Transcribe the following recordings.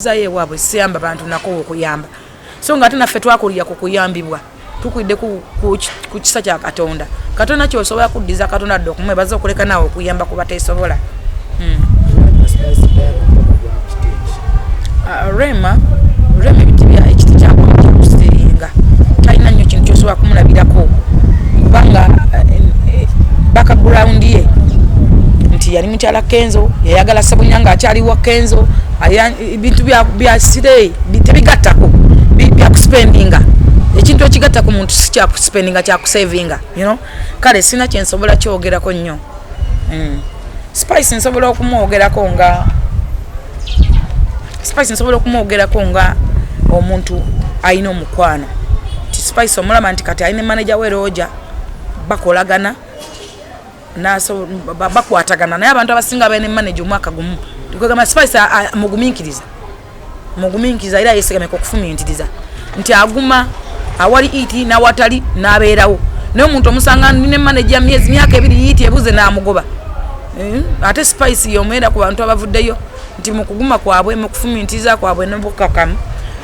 zaye wabwe siyamba bantu nako okuyamba so nga tunaffe twakulira ku kuyambibwa tukwidde ku kisa kya Katonda Katonda kyosobola kuddiza Katonda ddo kumwebaza okuleka naawe okuyamba ku bateesobola. Rema ebintu bya ekiti kyakusinga talina nnyo kintu kyosobola kumulabirako kubanga background ye nti yali mukyala Kenzo yayagala Ssebunya akyaliwo Kenzo ebintu bya sire tebigattako bya kuspendinga ekintu ekigatta ku muntu si kya kuspendinga kya kusavinga kale sina kyensobola kyogerako nnyo. Spice nsobola okumwogerako nga omuntu ayina omukwano ti Spice omulama nti kati ayina manager we Roja bakolagana bakwatagana naye abantu abasinga bayina manager omwaka gumu tukagamba Spice muguminkiriza era yeesigameko okufumintiriza nti aguma awali iti nawatali nabeerawo naye omuntu omusanga ne manager myaka 2 iti ebuze namugoba ate Spice yomeera ku bantu abavuddeyo nti mukuguma kwabwe mukufumintiriza kwabwe nebukakamu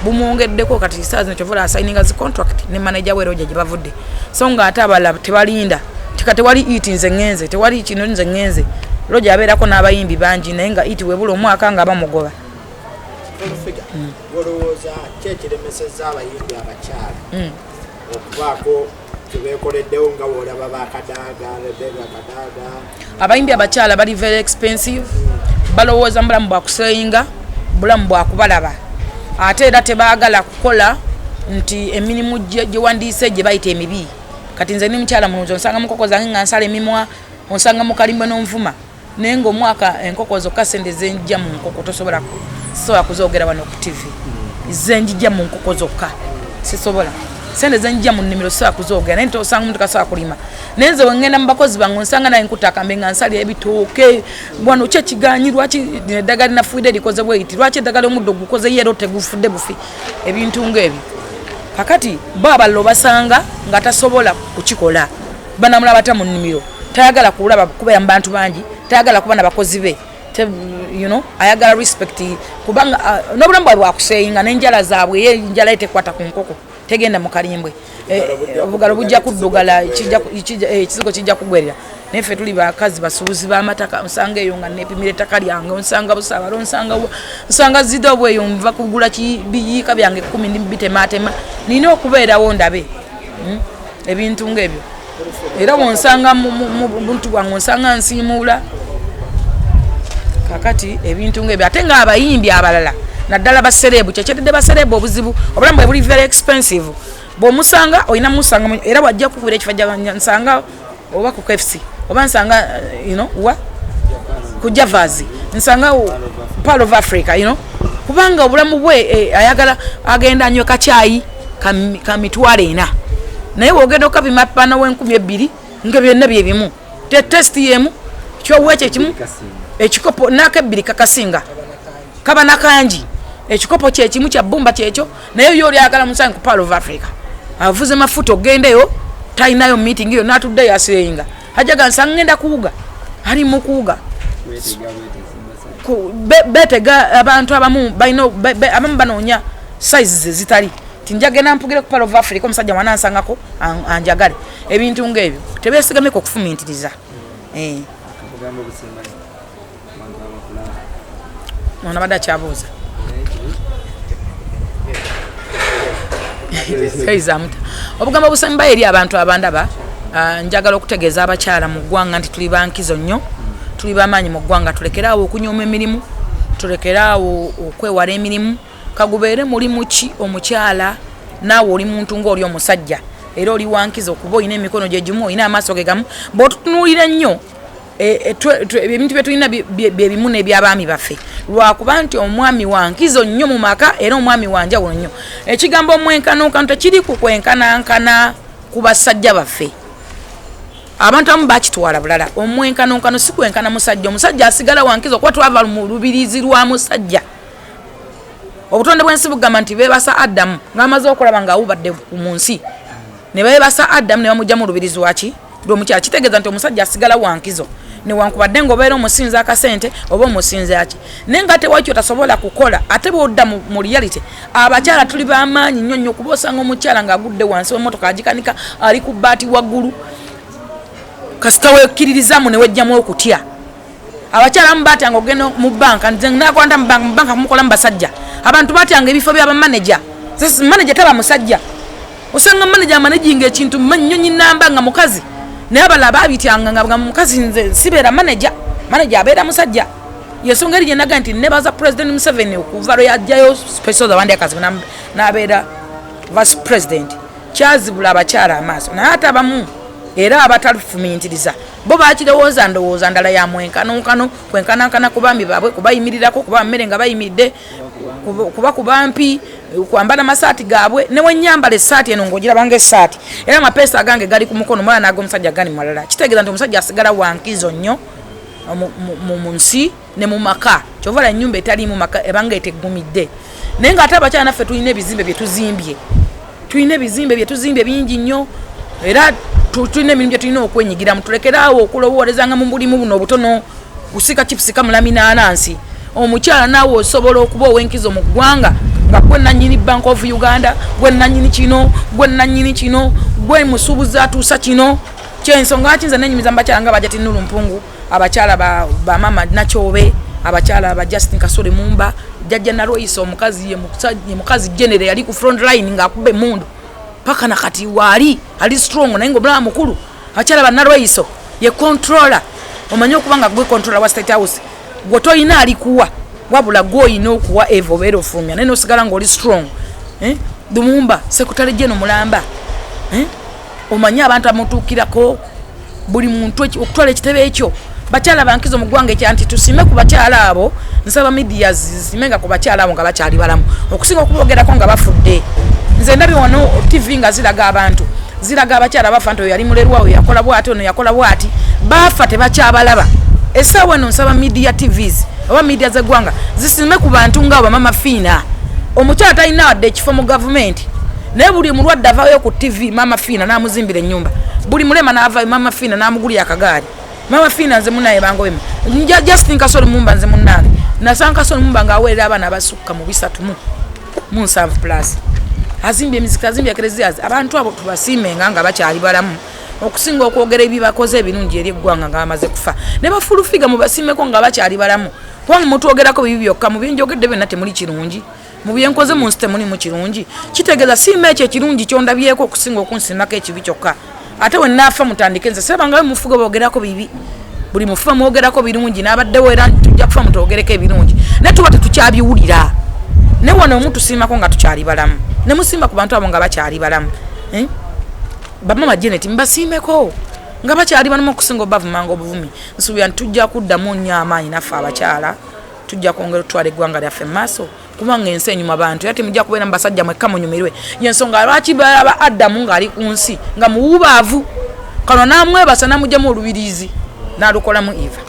bumwongeddeko kati saazi nekyovola assigninga zi contract ne manager we Roja gye bavudde so nga ate abalala tebalinda tikate wali iti nze ngenze tewali kino nze ngenze Roja abeerako n'abayimbi bangi naye nga iti webula omwaka nga bamugoba. Olowooza kyekiremesezza abayimbi abakyala okubaako kyebeekoleddewo nga woolaba bakadaaga Rebecca Kadaga abayimbi abakyala bali very expensive balowooza mubulamu bwakuseyinga bulamu bwakubalaba ate era tebaagala kukola nti emirimu gye wandiise gye bayita emibi kati nze ni mukyala mulungi onsanga mukoko zange nga nsala emimwa onsanga mukalimbwe n'onvuma naye ng'omwaka enkoko zokka sente zenjja mu nkoko tosobola kuzoogera wano ku TV zenjija mu nkoko zokka sisobola sente zenjja mu nnimiro sobola kuzoogera naye tosanga omuntu kasobola kulima naye nze wengenda mu bakozi bange onsanga naye nkutakambe nga nsalira ebitooke wano ki ekiganyi lwaki eddagala linafuide likoze bweyiti lwaki eddagala omuddo gukoze yero tegufudde bufi ebintu ng'ebyo kakati bo abalala obasanga nga tasobola kukikola banamulaba ta mu nnimiro tayagala kulaba kubeera mu bantu bangi tayagala kuba nabakozi be ayagala respect kubanga n'obulamu bwabwe bwakuseyinga n'enjala zaabwe ye enjala ye tekwata ku nkoko tegenda mu kalimbwe obugalo bujja kuddugala ekizigo kijja kugwerera naye ffe tuli bakazi basuubuzi b'amataka nsanga eyo nga neepimira ettaka lyange onsanga busaabala nsanga zidobwe eyo nva kugula biyiika byange 10 bitematema nina okubeerawo ndabe ebintu ng'ebyo era bwonsanga mu buntu bwange onsanga nsiimuula kakati ebintu ng'ebyo ate ng'abayimbi abalala naddala baserebu kyekyetedde baserebu obuzibu obulamu bwe buli very expensive bw'omusanga olina musanga era wajja kukuira ekifo nsanga oba ku KFC oba nsanga ku Javazi nsanga Pearl of Africa kubanga obulamu bwe ayagala agenda anywe kacyayi ka mitwalo 4 naye wogenda okabima pana w'2,000 nga byonna bye bimu te test yemu kyoweekyo ekimu ekikopo n'akabbiri kakasinga kaba nakangi ekikopo kyekimu kya bbumba kyekyo naye yo lyagala musange ku Pearl of Africa avuze mafuta ogendeyo talinayo meeting yo natuddeyo asireyinga hajaga nsanga ngenda kuwuga ali mu kuwuga betega abantu abamu abamu banoonya sizes zitali tinjagenda mpugire ku Pearl of Africa omusajja wanansangako anjagale ebintu ng'ebyo tebeesigameko okufumintiriza mwana bada kyabuuza obugambo obusembayo eri abantu abandaba njagala okutegeeza abakyala mu ggwanga nti tuli bankizo nnyo tuli bamaanyi mu ggwanga tulekeraawo okunyooma emirimu tulekeraawo okwewala emirimu kagubeere mulimu ki omukyala naawe oli muntu ng'oli omusajja era oli wankizo okuba olina emikono gye gimu olina amaaso ge gamu bw'otutunuulira nnyo ebintu byetulina byebimu n'ebyabaami baffe lwakuba nti omwami wankizo nnyo mu maka era omwami wanjawulo nnyo ekigambo omwenkanonkano tekiri ku kwenkanankana ku basajja baffe abantu abamu bakitwala bulala omwenkanonkano si kwenkana musajja omusajja asigala wankizo kuba twava mu lubirizi lwa musajja obutonde bw'ensi bugamba nti beebasa Adamu ng'amaze okulaba ng'awubadde mu nsi ne beebasa Adamu ne bamugya mu lubirizi waki lw'omukyala kitegeeza nti omusajja asigala wankizo newankubadde ng'obeera omusinza akasente oba omusinza aki naye nga tewakyo tasobola kukola ate bw'odda mu reality abakyala tuli b'amaanyi nnyo nnyo okuba osanga omukyala ng'agudde wansi w'emmotoka agikanika ali ku bbaati waggulu kasita wekkiririzaamu ne wejjamu okutya abakyala mubatyanga ogenda mu banka nze nakwanda mu banka mukola mu basajja abantu batyanga ebifo by'abamaneja maneja taba musajja osanga maneja amanejinga ekintu manyonyi namba nga mukazi naye abalala babityanga nga mukazi nze sibeera maneja abeera musajja yensonga eri gyenaga nti nebaza president Museveni okuva lwe yajjayo special zawandi akazi n'abeera vice president kyazibula abakyala amaaso naye ate abamu era abatalufumintiriza bo bakirowooza ndowooza ndala ya mwenkanonkano kwenkanankana ku baami baabwe kubayimirirako kuba mmere nga bayimiridde kuba ku bampi kwambala masaati gaabwe ne wenyambala essaati eno ng'ogirabanga essaati era amapeesa agange gali ku mukono mulala n'ag'omusajja gani malala kitegeeza nti omusajja asigala wankizo nnyo mu nsi ne mu maka kyovala ennyumba etali mu maka ebanga eteggumidde naye ng'ate abakyala naffe tulina ebizimbe bye tuzimbye bingi nnyo era tulina emirimu gye tulina okwenyigiramu tulekeraawo okulowoolezanga mu bulimu buno obutono kusika kipusika mulami n'anansi omukyala naawe osobola okuba ow'enkizo mu ggwanga nga gwe nannyini Bank of Uganda gwe nannyini kino gwe musuubuzi atuusa kino kyensonga lwaki nze nenyumiza mu bakyala nga Bajati Nuru Mpungu abakyala ba mama Nakyobe abakyala ba Justin Kasole Mumba Jjajja Naloisa omukazi ye mukazi genere yali ku front line ng'akuba emmundu paka nakati wali ali strong naye ng'omulala mukulu abakyala ba Naloiso ye controller omanyi okubanga gwe controller wa State House gwe toyina alikuwa wabula gwoyina okuwa evo beera ofulumya naye nosigala ng'oli strong Lumumba sekutale jeno mulamba omanyi abantu amutuukirako buli muntu okutwala ekitebe ekyo bakyala bankizo mu ggwanga ekyanti tusime ku bakyala abo nsaba media zisimenga ku bakyala abo nga bakyali balamu okusinga okubogerako nga bafudde nze ndabye wano TV nga ziraga abantu ziraga abakyala bafa nti oyo yali mulerwawo yakola bwati ono yakola bwati bafa tebakyabalaba essaawa eno nsaba media TVs oba media z'eggwanga zisime ku bantu ng'abo bamama Fiina omukyala talina wadde ekifo mu gavumenti naye buli mulwadde avaayo ku TV mama Fiina n'amuzimbira ennyumba buli mulema n'avaayo mama Fiina n'amugulira akagaali mama Fiina nze munaye bangobema Justin Kasole Mumba nze munnange nasanga Kasole Mumba ng'aweerera abaana abasukka mu 307 plus azimbye emizikiti azimbye ekereziyazi abantu abo tubasiimenga nga bakyali balamu okusinga okwogera ebibakoze ebirungi eri eggwanga nga bamaze kufa ne bafulufiga mubasiimeko nga bakyali balamu kubanga mutwogerako bibi byokka mu byenjogedde byonna temuli kirungi mu byenkoze mu nsi temulimu kirungi kitegeeza siima ekyo ekirungi kyondabyeko okusinga okunsiimako ekibi kyokka ate we naafa mutandike nze sebangawe mufuga boogerako bibi buli mufuba mwogerako birungi n'abaddewo era tujja kufa mutwogereko ebirungi naye tuba tetukyabiwulira ne wano omuntu tusiimako nga tukyali balamu ne musimba ku bantu abo nga bakyali balamu bamama Janet mbasiimeko nga bakyali balamu okusinga obavumanga obuvumi nsuubira nti tujja kuddamu nnyo amaanyi naffe abakyala tujja kwongera otwala eggwanga lyaffe mu maaso kubanga ensi enyuma abantu era temujja kubeera mu basajja mwekka munyumirwe yensonga lwaki balaba Adamu ng'ali ku nsi nga muwubaavu kano n'amwebasa n'amugyamu olubiriizi n'alukolamu Eva